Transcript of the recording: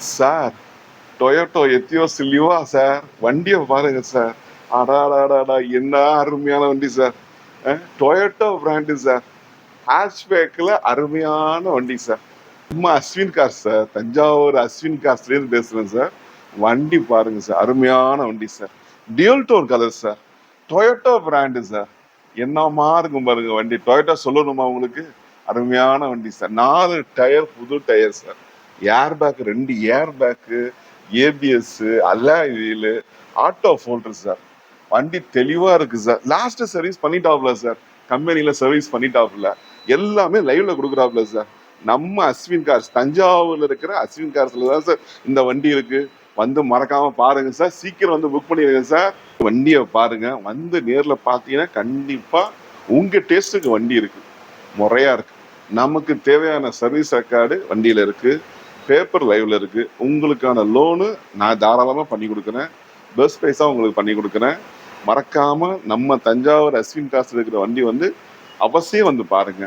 Sir Toyota Etios Liva sir, வண்டியை பாருங்க sir. அடாடாடாடா, என்ன அருமையான வண்டி சார். Toyota brand sir. ஹேஷ்பேக்கில் அருமையான வண்டி சார். நம்ம அஸ்வின் கார்ஸ் சார், தஞ்சாவூர் அஸ்வின் கார்ஸ்லேருந்து பேசுகிறேன் சார். வண்டி பாருங்க சார், அருமையான வண்டி sir. Dual tone colour sir. Toyota brand sir. என்னமா இருக்கும் பாருங்க வண்டி. டொயோட்டோ சொல்லணுமா உங்களுக்கு? அருமையான வண்டி சார். 4 டயர் புது tyre sir. Air bag 2 air bag, ABS, alloy wheel, auto folder sir. வண்டி தெளிவா இருக்கு சார். லாஸ்ட் சர்வீஸ் பண்ணிட்டாப்ல சார். கம்பெனில சர்வீஸ் பண்ணிட்டாப்ல. எல்லாமே லைவ்ல கொடுக்குறாப்ல சார். நம்ம அஸ்வின் கார்ஸ், தஞ்சாவூர்ல இருக்கிற அஸ்வின் கார்ஸ்ல தான் சார் இந்த வண்டி இருக்கு. வந்து மறக்காம பாருங்க சார். சீக்கிரம் வந்து புக் பண்ணிடுங்க சார். வண்டியை பாருங்க. வந்து நேர்ல பார்த்தீங்கன்னா கண்டிப்பா உங்க டேஸ்ட்டுக்கு வண்டி இருக்கு, முறையா இருக்கு. நமக்கு தேவையான சர்வீஸ் ரெக்கார்டு வண்டியில இருக்கு, பேப்பர் லைவ்ல இருக்கு. உங்களுக்கான லோனு நான் தாராளமா பண்ணி கொடுக்குறேன். பெஸ்ட் ப்ரைஸா உங்களுக்கு பண்ணி கொடுக்குறேன். மறக்காம நம்ம தஞ்சாவூர் அஸ்வின் காசு இருக்கிற வண்டி வந்து அவசியம் வந்து பாருங்க.